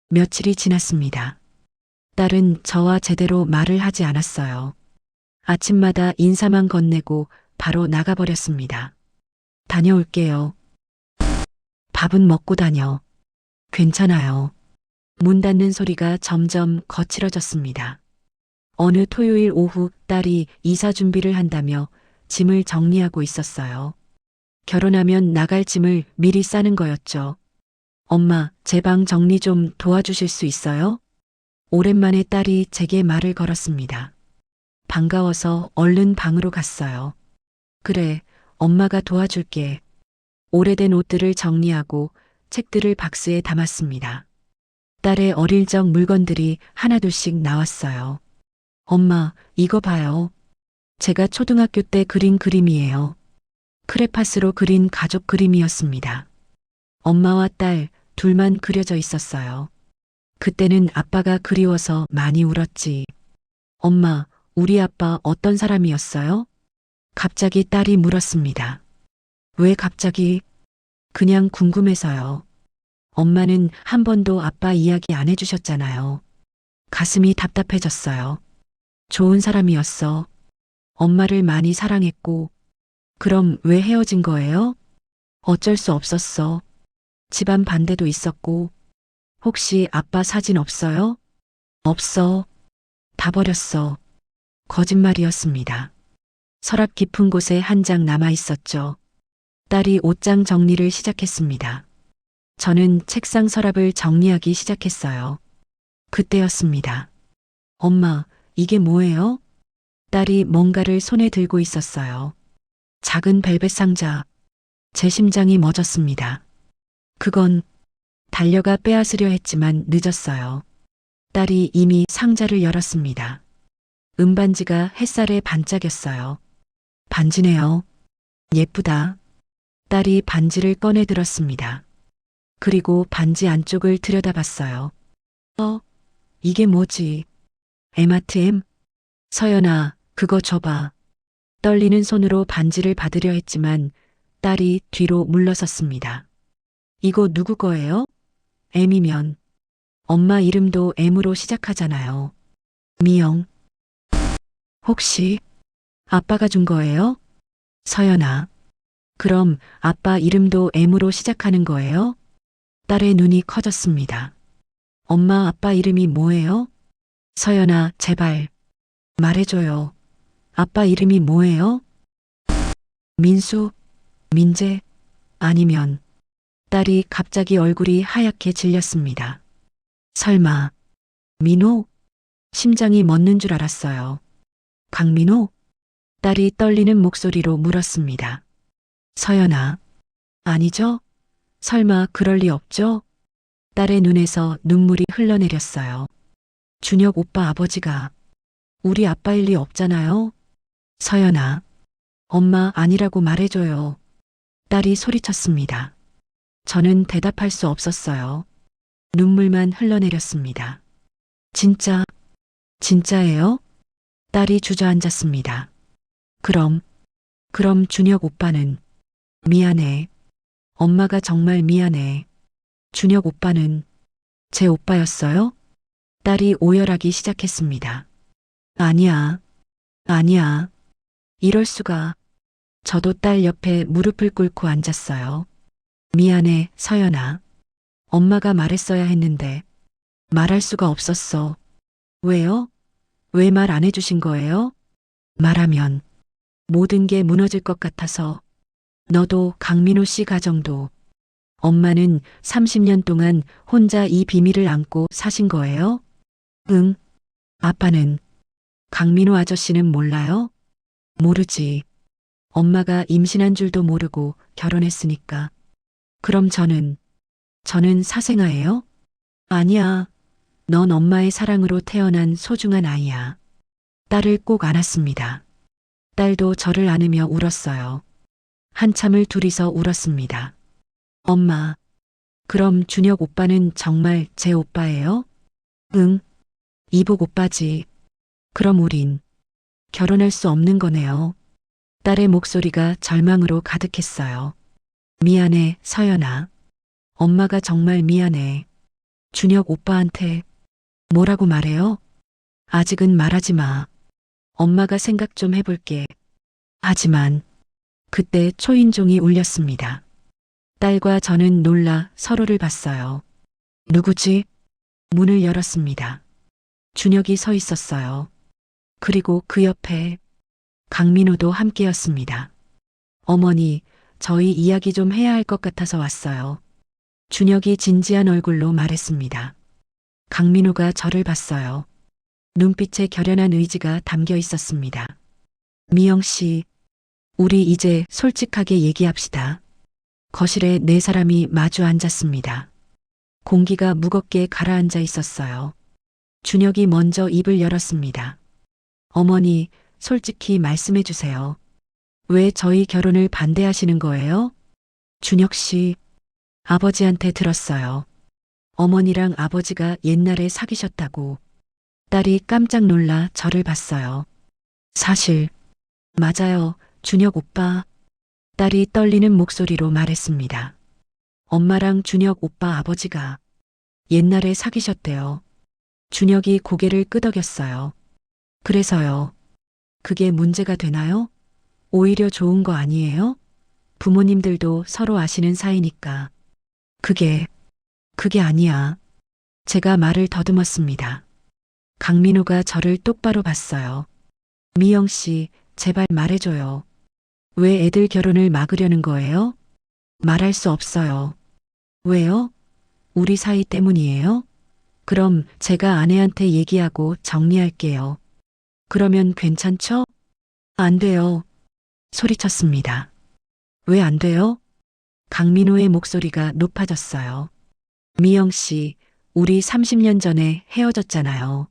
며칠이 지났습니다. 딸은 저와 제대로 말을 하지 않았어요. 아침마다 인사만 건네고 바로 나가버렸습니다. 다녀올게요. 밥은 먹고 다녀. 괜찮아요. 문 닫는 소리가 점점 거칠어졌습니다. 어느 토요일 오후 딸이 이사 준비를 한다며 짐을 정리하고 있었어요. 결혼하면 나갈 짐을 미리 싸는 거였죠. 엄마, 제 방 정리 좀 도와주실 수 있어요? 오랜만에 딸이 제게 말을 걸었습니다. 반가워서 얼른 방으로 갔어요. 그래, 엄마가 도와줄게. 오래된 옷들을 정리하고 책들을 박스에 담았습니다. 딸의 어릴 적 물건들이 하나둘씩 나왔어요. 엄마, 이거 봐요. 제가 초등학교 때 그린 그림이에요. 크레파스로 그린 가족 그림이었습니다. 엄마와 딸 둘만 그려져 있었어요. 그때는 아빠가 그리워서 많이 울었지. 엄마, 우리 아빠 어떤 사람이었어요? 갑자기 딸이 물었습니다. 왜 갑자기? 그냥 궁금해서요. 엄마는 한 번도 아빠 이야기 안 해주셨잖아요. 가슴이 답답해졌어요. 좋은 사람이었어. 엄마를 많이 사랑했고. 그럼 왜 헤어진 거예요? 어쩔 수 없었어. 집안 반대도 있었고. 혹시 아빠 사진 없어요? 없어. 다 버렸어. 거짓말이었습니다. 서랍 깊은 곳에 한 장 남아 있었죠. 딸이 옷장 정리를 시작했습니다. 저는 책상 서랍을 정리하기 시작했어요. 그때였습니다. 엄마, 이게 뭐예요? 딸이 뭔가를 손에 들고 있었어요. 작은 벨벳 상자. 제 심장이 멎었습니다. 그건 달려가 빼앗으려 했지만 늦었어요. 딸이 이미 상자를 열었습니다. 은반지가 햇살에 반짝였어요. 반지네요. 예쁘다. 딸이 반지를 꺼내 들었습니다. 그리고 반지 안쪽을 들여다봤어요. 이게 뭐지? 에마트엠? 서연아, 그거 줘봐. 떨리는 손으로 반지를 받으려 했지만 딸이 뒤로 물러섰습니다. 이거 누구 거예요? M이면 엄마 이름도 M으로 시작하잖아요. 미영. 혹시 아빠가 준 거예요? 서연아. 그럼 아빠 이름도 M으로 시작하는 거예요? 딸의 눈이 커졌습니다. 엄마 아빠 이름이 뭐예요? 서연아, 제발. 말해줘요. 아빠 이름이 뭐예요? 민수, 민재, 아니면 딸이 갑자기 얼굴이 하얗게 질렸습니다. 설마, 민호? 심장이 멎는 줄 알았어요. 강민호? 딸이 떨리는 목소리로 물었습니다. 서연아, 아니죠? 설마 그럴 리 없죠? 딸의 눈에서 눈물이 흘러내렸어요. 준혁 오빠 아버지가 우리 아빠일 리 없잖아요? 서연아, 엄마 아니라고 말해줘요. 딸이 소리쳤습니다. 저는 대답할 수 없었어요. 눈물만 흘러내렸습니다. 진짜예요? 딸이 주저앉았습니다. 그럼 준혁 오빠는 미안해. 엄마가 정말 미안해. 준혁 오빠는 제 오빠였어요? 딸이 오열하기 시작했습니다. 아니야. 이럴 수가. 저도 딸 옆에 무릎을 꿇고 앉았어요. 미안해, 서연아. 엄마가 말했어야 했는데 말할 수가 없었어. 왜요? 왜 말 안 해주신 거예요? 말하면 모든 게 무너질 것 같아서. 너도 강민호 씨 가정도. 엄마는 30년 동안 혼자 이 비밀을 안고 사신 거예요? 응. 아빠는? 강민호 아저씨는 몰라요? 모르지. 엄마가 임신한 줄도 모르고 결혼했으니까. 그럼 저는 사생아예요? 아니야. 넌 엄마의 사랑으로 태어난 소중한 아이야. 딸을 꼭 안았습니다. 딸도 저를 안으며 울었어요. 한참을 둘이서 울었습니다. 엄마, 그럼 준혁 오빠는 정말 제 오빠예요? 응, 이복 오빠지. 그럼 우린 결혼할 수 없는 거네요. 딸의 목소리가 절망으로 가득했어요. 미안해, 서연아. 엄마가 정말 미안해. 준혁 오빠한테 뭐라고 말해요? 아직은 말하지 마. 엄마가 생각 좀 해볼게. 하지만 그때 초인종이 울렸습니다. 딸과 저는 놀라 서로를 봤어요. 누구지? 문을 열었습니다. 준혁이 서 있었어요. 그리고 그 옆에 강민호도 함께였습니다. 어머니, 저희 이야기 좀 해야 할 것 같아서 왔어요. 준혁이 진지한 얼굴로 말했습니다. 강민호가 저를 봤어요. 눈빛에 결연한 의지가 담겨 있었습니다. 미영 씨, 우리 이제 솔직하게 얘기합시다. 거실에 네 사람이 마주 앉았습니다. 공기가 무겁게 가라앉아 있었어요. 준혁이 먼저 입을 열었습니다. 어머니, 솔직히 말씀해 주세요. 왜 저희 결혼을 반대하시는 거예요? 준혁 씨, 아버지한테 들었어요. 어머니랑 아버지가 옛날에 사귀셨다고. 딸이 깜짝 놀라 저를 봤어요. 사실, 맞아요, 준혁 오빠. 딸이 떨리는 목소리로 말했습니다. 엄마랑 준혁 오빠 아버지가 옛날에 사귀셨대요. 준혁이 고개를 끄덕였어요. 그래서요. 그게 문제가 되나요? 오히려 좋은 거 아니에요? 부모님들도 서로 아시는 사이니까. 그게 아니야. 제가 말을 더듬었습니다. 강민호가 저를 똑바로 봤어요. 미영 씨, 제발 말해줘요. 왜 애들 결혼을 막으려는 거예요? 말할 수 없어요. 왜요? 우리 사이 때문이에요? 그럼 제가 아내한테 얘기하고 정리할게요. 그러면 괜찮죠? 안 돼요. 소리쳤습니다. 왜 안 돼요? 강민호의 목소리가 높아졌어요. 미영 씨, 우리 30년 전에 헤어졌잖아요.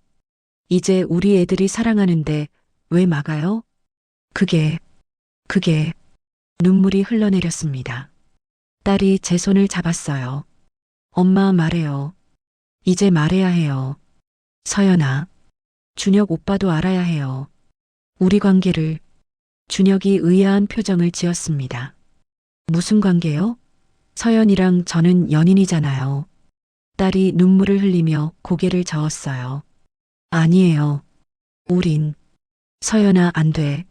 이제 우리 애들이 사랑하는데 왜 막아요? 그게 눈물이 흘러내렸습니다. 딸이 제 손을 잡았어요. 엄마 말해요. 이제 말해야 해요. 서연아, 준혁 오빠도 알아야 해요. 우리 관계를. 준혁이 의아한 표정을 지었습니다. 무슨 관계요? 서연이랑 저는 연인이잖아요. 딸이 눈물을 흘리며 고개를 저었어요. 아니에요. 우린. 서연아, 안 돼.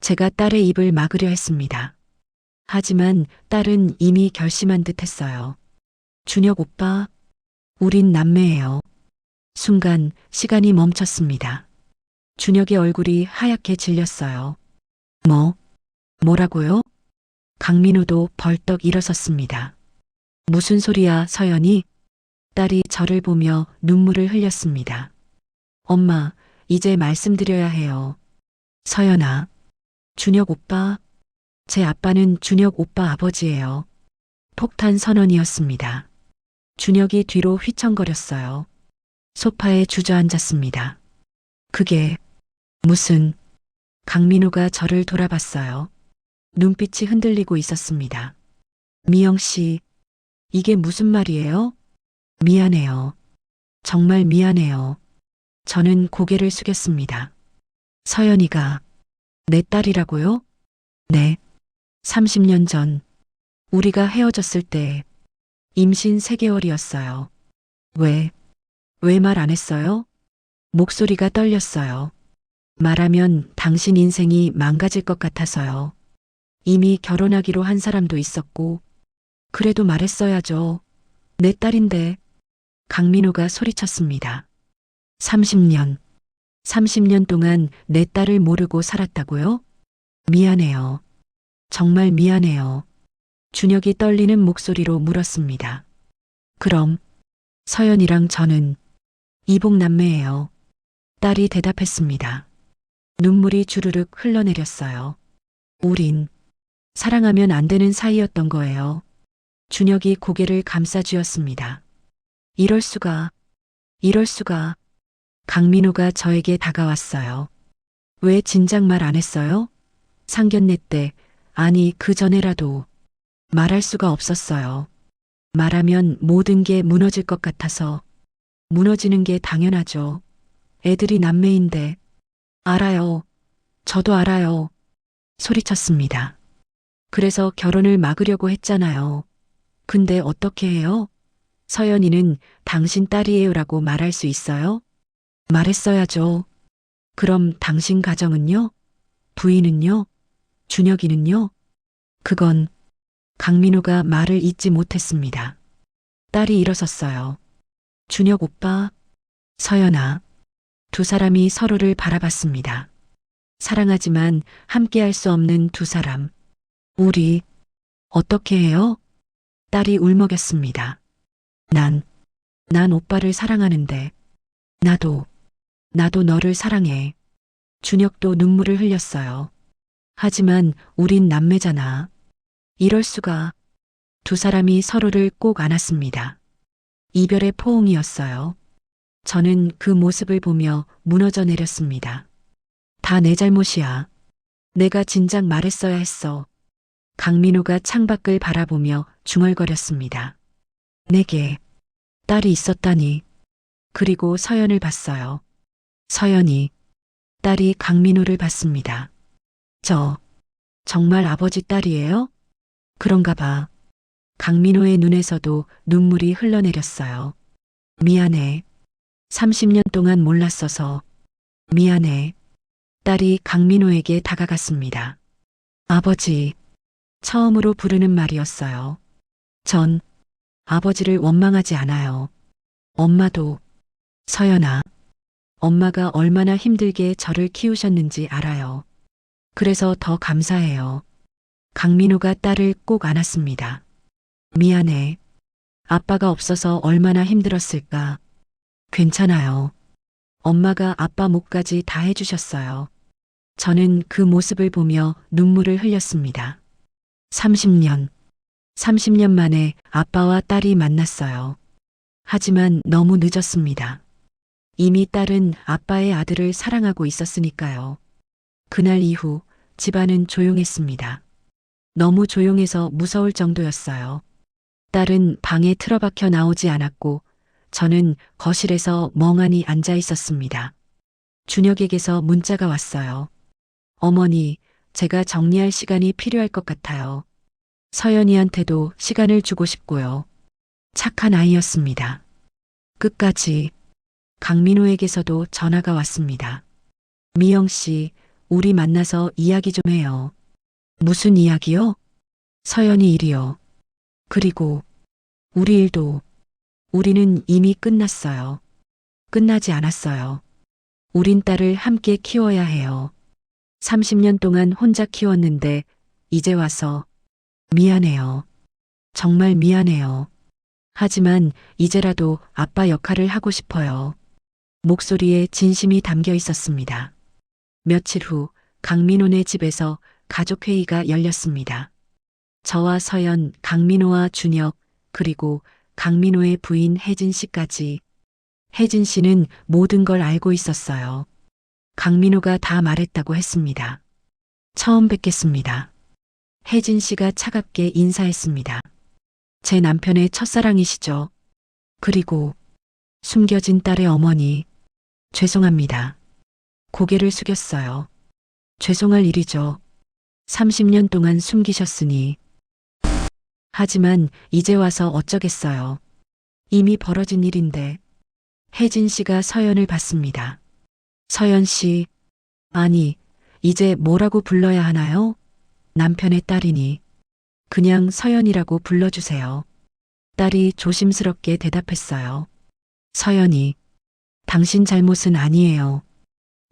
제가 딸의 입을 막으려 했습니다. 하지만 딸은 이미 결심한 듯 했어요. 준혁 오빠, 우린 남매예요. 순간 시간이 멈췄습니다. 준혁의 얼굴이 하얗게 질렸어요. 뭐라고요? 강민호도 벌떡 일어섰습니다. 무슨 소리야, 서연이? 딸이 저를 보며 눈물을 흘렸습니다. 엄마, 이제 말씀드려야 해요. 서연아, 준혁 오빠, 제 아빠는 준혁 오빠 아버지예요. 폭탄 선언이었습니다. 준혁이 뒤로 휘청거렸어요. 소파에 주저앉았습니다. 그게 무슨... 강민호가 저를 돌아봤어요. 눈빛이 흔들리고 있었습니다. 미영 씨, 이게 무슨 말이에요? 미안해요. 정말 미안해요. 저는 고개를 숙였습니다. 서연이가 내 딸이라고요? 네. 30년 전 우리가 헤어졌을 때 임신 3개월이었어요. 왜 말 안 했어요? 목소리가 떨렸어요. 말하면 당신 인생이 망가질 것 같아서요. 이미 결혼하기로 한 사람도 있었고, 그래도 말했어야죠. 내 딸인데. 강민호가 소리쳤습니다. 30년. 30년 동안 내 딸을 모르고 살았다고요? 미안해요. 정말 미안해요. 준혁이 떨리는 목소리로 물었습니다. 그럼 서연이랑 저는 이복남매예요. 딸이 대답했습니다. 눈물이 주르륵 흘러내렸어요. 우린 사랑하면 안 되는 사이였던 거예요. 준혁이 고개를 감싸쥐었습니다. 이럴 수가. 강민호가 저에게 다가왔어요. 왜 진작 말 안 했어요? 상견례 때, 아니 그 전에라도 말할 수가 없었어요. 말하면 모든 게 무너질 것 같아서. 무너지는 게 당연하죠. 애들이 남매인데. 알아요. 저도 알아요. 소리쳤습니다. 그래서 결혼을 막으려고 했잖아요. 근데 어떻게 해요? 서연이는 당신 딸이에요라고 말할 수 있어요? 말했어야죠. 그럼 당신 가정은요? 부인은요? 준혁이는요? 그건 강민호가 말을 잇지 못했습니다. 딸이 일어섰어요. 준혁 오빠, 서연아. 두 사람이 서로를 바라봤습니다. 사랑하지만 함께할 수 없는 두 사람. 우리 어떻게 해요? 딸이 울먹였습니다. 난 오빠를 사랑하는데. 나도 너를 사랑해. 준혁도 눈물을 흘렸어요. 하지만 우린 남매잖아. 이럴 수가. 두 사람이 서로를 꼭 안았습니다. 이별의 포옹이었어요. 저는 그 모습을 보며 무너져 내렸습니다. 다 내 잘못이야. 내가 진작 말했어야 했어. 강민호가 창밖을 바라보며 중얼거렸습니다. 내게 딸이 있었다니. 그리고 서연을 봤어요. 서연이. 딸이 강민호를 봤습니다. 저 정말 아버지 딸이에요? 그런가 봐. 강민호의 눈에서도 눈물이 흘러내렸어요. 미안해. 30년 동안 몰랐어서. 미안해. 딸이 강민호에게 다가갔습니다. 아버지. 처음으로 부르는 말이었어요. 전 아버지를 원망하지 않아요. 엄마도. 서연아. 엄마가 얼마나 힘들게 저를 키우셨는지 알아요. 그래서 더 감사해요. 강민호가 딸을 꼭 안았습니다. 미안해. 아빠가 없어서 얼마나 힘들었을까. 괜찮아요. 엄마가 아빠 몫까지 다 해주셨어요. 저는 그 모습을 보며 눈물을 흘렸습니다. 30년 만에 아빠와 딸이 만났어요. 하지만 너무 늦었습니다. 이미 딸은 아빠의 아들을 사랑하고 있었으니까요. 그날 이후 집안은 조용했습니다. 너무 조용해서 무서울 정도였어요. 딸은 방에 틀어박혀 나오지 않았고 저는 거실에서 멍하니 앉아 있었습니다. 준혁에게서 문자가 왔어요. 어머니, 제가 정리할 시간이 필요할 것 같아요. 서연이한테도 시간을 주고 싶고요. 착한 아이였습니다. 끝까지. 강민호에게서도 전화가 왔습니다. 미영 씨, 우리 만나서 이야기 좀 해요. 무슨 이야기요? 서연이 일이요. 그리고 우리 일도. 우리는 이미 끝났어요. 끝나지 않았어요. 우린 딸을 함께 키워야 해요. 30년 동안 혼자 키웠는데 이제 와서 미안해요. 정말 미안해요. 하지만 이제라도 아빠 역할을 하고 싶어요. 목소리에 진심이 담겨 있었습니다. 며칠 후 강민호네 집에서 가족회의가 열렸습니다. 저와 서연, 강민호와 준혁, 그리고 강민호의 부인 혜진 씨까지. 혜진 씨는 모든 걸 알고 있었어요. 강민호가 다 말했다고 했습니다. 처음 뵙겠습니다. 혜진 씨가 차갑게 인사했습니다. 제 남편의 첫사랑이시죠. 그리고 숨겨진 딸의 어머니. 죄송합니다. 고개를 숙였어요. 죄송할 일이죠. 30년 동안 숨기셨으니. 하지만 이제 와서 어쩌겠어요. 이미 벌어진 일인데. 혜진 씨가 서연을 봤습니다. 서연 씨, 아니, 이제 뭐라고 불러야 하나요? 남편의 딸이니 그냥 서연이라고 불러주세요. 딸이 조심스럽게 대답했어요. 서연이, 당신 잘못은 아니에요.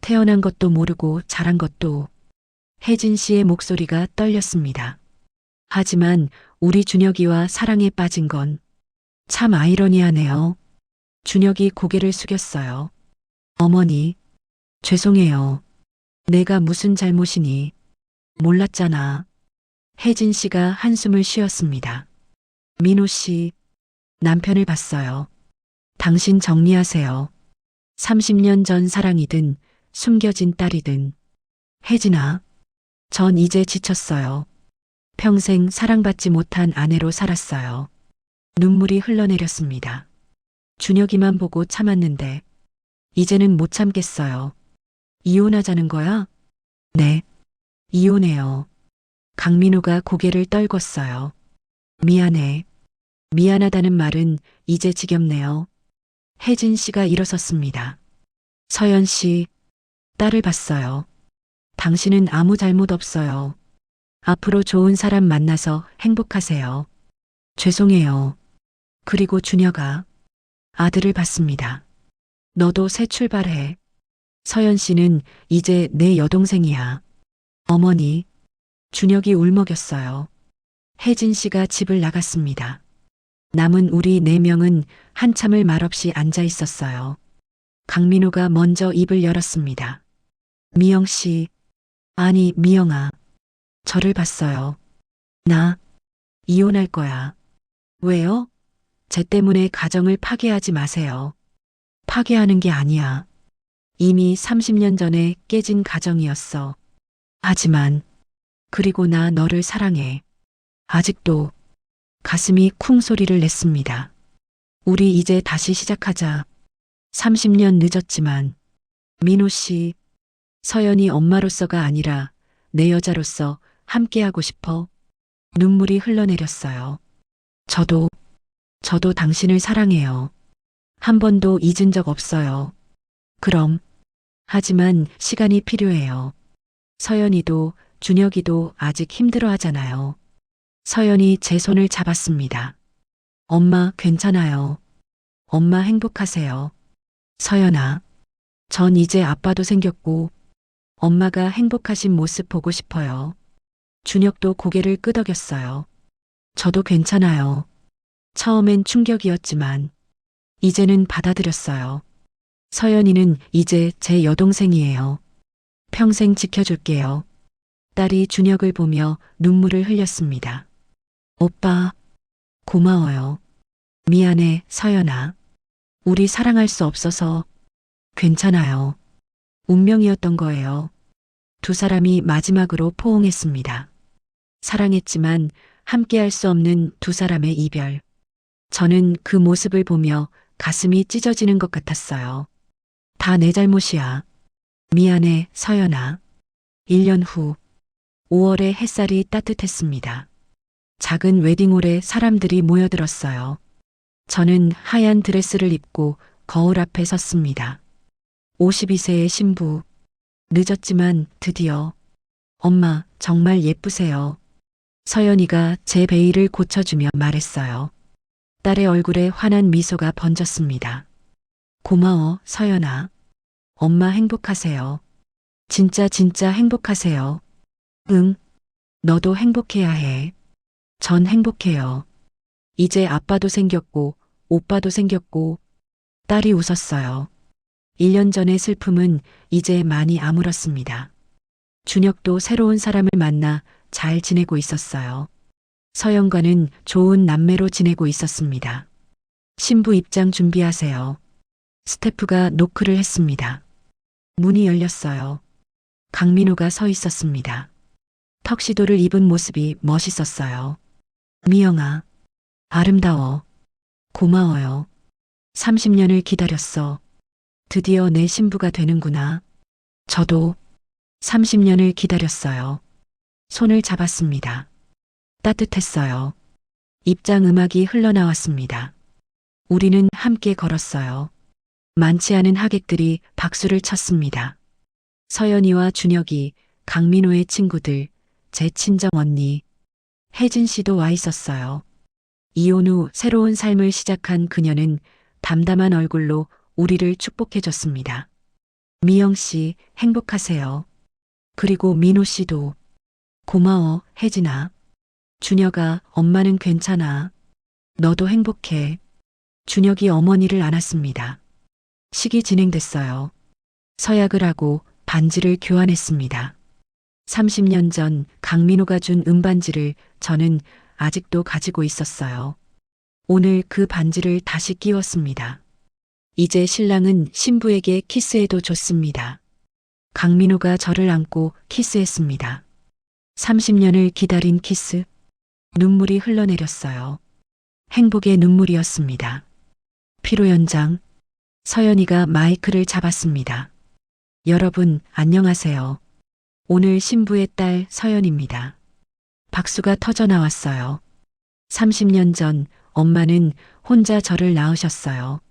태어난 것도 모르고 자란 것도. 혜진 씨의 목소리가 떨렸습니다. 하지만 우리 준혁이와 사랑에 빠진 건 참 아이러니하네요. 준혁이 고개를 숙였어요. 어머니, 죄송해요. 내가 무슨 잘못이니? 몰랐잖아. 혜진 씨가 한숨을 쉬었습니다. 민호 씨, 남편을 봤어요. 당신 정리하세요. 30년 전 사랑이든 숨겨진 딸이든. 혜진아, 전 이제 지쳤어요. 평생 사랑받지 못한 아내로 살았어요. 눈물이 흘러내렸습니다. 준혁이만 보고 참았는데 이제는 못 참겠어요. 이혼하자는 거야? 네, 이혼해요. 강민우가 고개를 떨궜어요. 미안해. 미안하다는 말은 이제 지겹네요. 혜진 씨가 일어섰습니다. 서연 씨, 딸을 봤어요. 당신은 아무 잘못 없어요. 앞으로 좋은 사람 만나서 행복하세요. 죄송해요. 그리고 준혁아, 아들을 봤습니다. 너도 새 출발해. 서연 씨는 이제 내 여동생이야. 어머니, 준혁이 울먹였어요. 혜진 씨가 집을 나갔습니다. 남은 우리 4명은 한참을 말없이 앉아 있었어요. 강민우가 먼저 입을 열었습니다. 미영 씨, 아니 미영아, 저를 봤어요. 나 이혼할 거야. 왜요? 쟤 때문에 가정을 파괴하지 마세요. 파괴하는 게 아니야. 이미 30년 전에 깨진 가정이었어. 하지만 그리고 나 너를 사랑해. 아직도. 가슴이 쿵 소리를 냈습니다. 우리 이제 다시 시작하자. 30년 늦었지만. 민호 씨, 서연이 엄마로서가 아니라 내 여자로서 함께하고 싶어. 눈물이 흘러내렸어요. 저도 당신을 사랑해요. 한 번도 잊은 적 없어요. 그럼. 하지만 시간이 필요해요. 서연이도 준혁이도 아직 힘들어 하잖아요. 서연이 제 손을 잡았습니다. 엄마 괜찮아요. 엄마 행복하세요. 서연아, 전 이제 아빠도 생겼고 엄마가 행복하신 모습 보고 싶어요. 준혁도 고개를 끄덕였어요. 저도 괜찮아요. 처음엔 충격이었지만 이제는 받아들였어요. 서연이는 이제 제 여동생이에요. 평생 지켜줄게요. 딸이 준혁을 보며 눈물을 흘렸습니다. 오빠, 고마워요. 미안해, 서연아. 우리 사랑할 수 없어서. 괜찮아요. 운명이었던 거예요. 두 사람이 마지막으로 포옹했습니다. 사랑했지만 함께할 수 없는 두 사람의 이별. 저는 그 모습을 보며 가슴이 찢어지는 것 같았어요. 다 내 잘못이야. 미안해, 서연아. 1년 후, 5월의 햇살이 따뜻했습니다. 작은 웨딩홀에 사람들이 모여들었어요. 저는 하얀 드레스를 입고 거울 앞에 섰습니다. 52세의 신부. 늦었지만 드디어. 엄마, 정말 예쁘세요. 서연이가 제 베일을 고쳐주며 말했어요. 딸의 얼굴에 환한 미소가 번졌습니다. 고마워, 서연아. 엄마 행복하세요. 진짜 행복하세요. 응, 너도 행복해야 해. 전 행복해요. 이제 아빠도 생겼고, 오빠도 생겼고, 딸이 웃었어요. 1년 전의 슬픔은 이제 많이 아물었습니다. 준혁도 새로운 사람을 만나 잘 지내고 있었어요. 서연과는 좋은 남매로 지내고 있었습니다. 신부 입장 준비하세요. 스태프가 노크를 했습니다. 문이 열렸어요. 강민우가 서 있었습니다. 턱시도를 입은 모습이 멋있었어요. 미영아, 아름다워. 고마워요. 30년을 기다렸어. 드디어 내 신부가 되는구나. 저도 30년을 기다렸어요. 손을 잡았습니다. 따뜻했어요. 입장 음악이 흘러나왔습니다. 우리는 함께 걸었어요. 많지 않은 하객들이 박수를 쳤습니다. 서연이와 준혁이, 강민호의 친구들, 제 친정 언니, 혜진 씨도 와 있었어요. 이혼 후 새로운 삶을 시작한 그녀는 담담한 얼굴로 우리를 축복해줬습니다. 미영 씨, 행복하세요. 그리고 민호 씨도 고마워, 혜진아. 준혁아, 엄마는 괜찮아. 너도 행복해. 준혁이 어머니를 안았습니다. 식이 진행됐어요. 서약을 하고 반지를 교환했습니다. 30년 전 강민호가 준 은반지를 저는 아직도 가지고 있었어요. 오늘 그 반지를 다시 끼웠습니다. 이제 신랑은 신부에게 키스해도 좋습니다. 강민호가 저를 안고 키스했습니다. 30년을 기다린 키스. 눈물이 흘러내렸어요. 행복의 눈물이었습니다. 피로 연장. 서연이가 마이크를 잡았습니다. 여러분, 안녕하세요. 오늘 신부의 딸 서연입니다. 박수가 터져 나왔어요. 30년 전 엄마는 혼자 저를 낳으셨어요.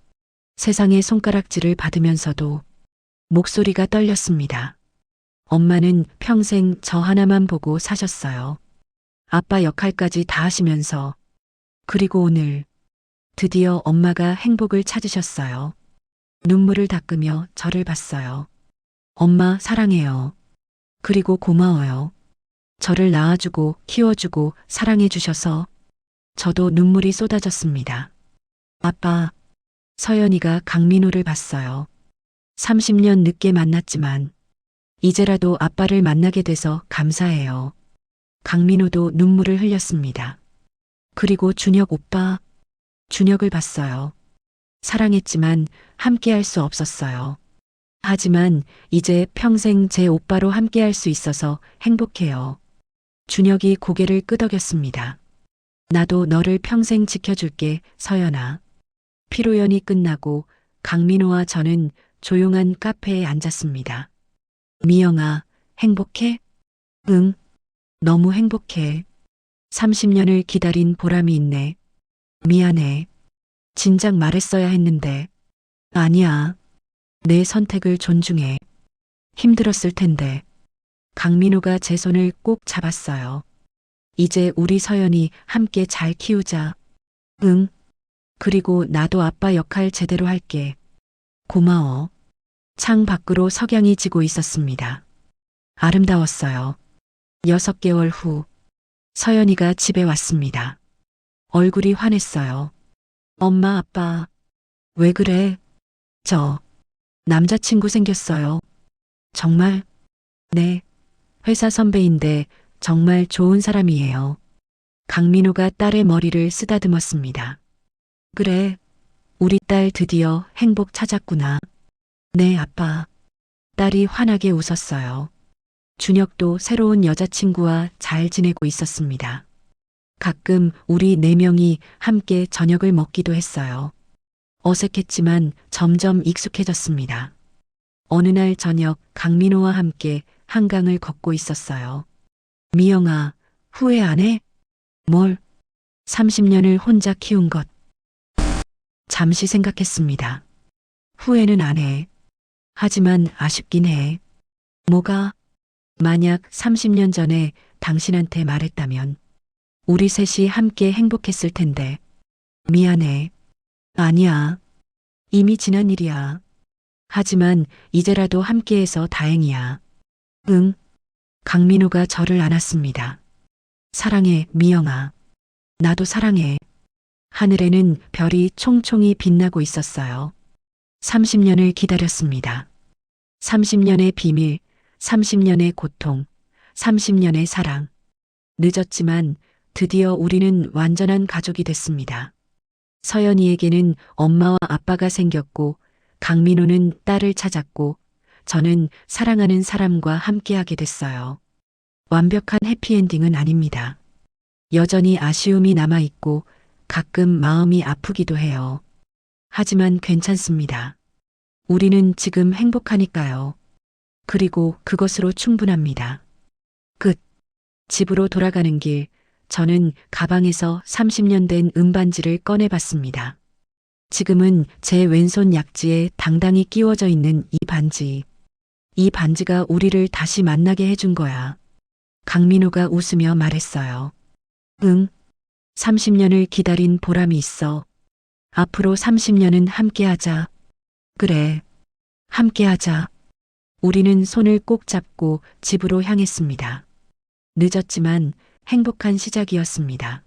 세상의 손가락질을 받으면서도 목소리가 떨렸습니다. 엄마는 평생 저 하나만 보고 사셨어요. 아빠 역할까지 다 하시면서. 그리고 오늘 드디어 엄마가 행복을 찾으셨어요. 눈물을 닦으며 저를 봤어요. 엄마 사랑해요. 그리고 고마워요. 저를 낳아주고 키워주고 사랑해주셔서. 저도 눈물이 쏟아졌습니다. 아빠. 서연이가 강민호를 봤어요. 30년 늦게 만났지만 이제라도 아빠를 만나게 돼서 감사해요. 강민호도 눈물을 흘렸습니다. 그리고 준혁 오빠. 준혁을 봤어요. 사랑했지만 함께할 수 없었어요. 하지만 이제 평생 제 오빠로 함께할 수 있어서 행복해요. 준혁이 고개를 끄덕였습니다. 나도 너를 평생 지켜줄게, 서연아. 피로연이 끝나고 강민호와 저는 조용한 카페에 앉았습니다. 미영아, 행복해? 응, 너무 행복해. 30년을 기다린 보람이 있네. 미안해. 진작 말했어야 했는데. 아니야. 내 선택을 존중해. 힘들었을 텐데. 강민호가 제 손을 꼭 잡았어요. 이제 우리 서연이 함께 잘 키우자. 응. 그리고 나도 아빠 역할 제대로 할게. 고마워. 창 밖으로 석양이 지고 있었습니다. 아름다웠어요. 6개월 후 서연이가 집에 왔습니다. 얼굴이 환했어요. 엄마, 아빠. 왜 그래? 저 남자친구 생겼어요. 정말? 네. 회사 선배인데 정말 좋은 사람이에요. 강민호가 딸의 머리를 쓰다듬었습니다. 그래. 우리 딸 드디어 행복 찾았구나. 네, 아빠. 딸이 환하게 웃었어요. 준혁도 새로운 여자친구와 잘 지내고 있었습니다. 가끔 우리 4명이 함께 저녁을 먹기도 했어요. 어색했지만 점점 익숙해졌습니다. 어느 날 저녁 강민호와 함께 한강을 걷고 있었어요. 미영아, 후회 안 해? 뭘? 30년을 혼자 키운 것. 잠시 생각했습니다. 후회는 안 해. 하지만 아쉽긴 해. 뭐가? 만약 30년 전에 당신한테 말했다면 우리 셋이 함께 행복했을 텐데. 미안해. 아니야. 이미 지난 일이야. 하지만 이제라도 함께해서 다행이야. 응. 강민호가 저를 안았습니다. 사랑해, 미영아. 나도 사랑해. 하늘에는 별이 총총히 빛나고 있었어요. 30년을 기다렸습니다. 30년의 비밀, 30년의 고통, 30년의 사랑. 늦었지만 드디어 우리는 완전한 가족이 됐습니다. 서연이에게는 엄마와 아빠가 생겼고, 강민호는 딸을 찾았고, 저는 사랑하는 사람과 함께하게 됐어요. 완벽한 해피엔딩은 아닙니다. 여전히 아쉬움이 남아있고, 가끔 마음이 아프기도 해요. 하지만 괜찮습니다. 우리는 지금 행복하니까요. 그리고 그것으로 충분합니다. 끝. 집으로 돌아가는 길, 저는 가방에서 30년 된 은반지를 꺼내봤습니다. 지금은 제 왼손 약지에 당당히 끼워져 있는 이 반지. 이 반지가 우리를 다시 만나게 해준 거야. 강민우가 웃으며 말했어요. 응. 30년을 기다린 보람이 있어. 앞으로 30년은 함께하자. 그래. 함께하자. 우리는 손을 꼭 잡고 집으로 향했습니다. 늦었지만 행복한 시작이었습니다.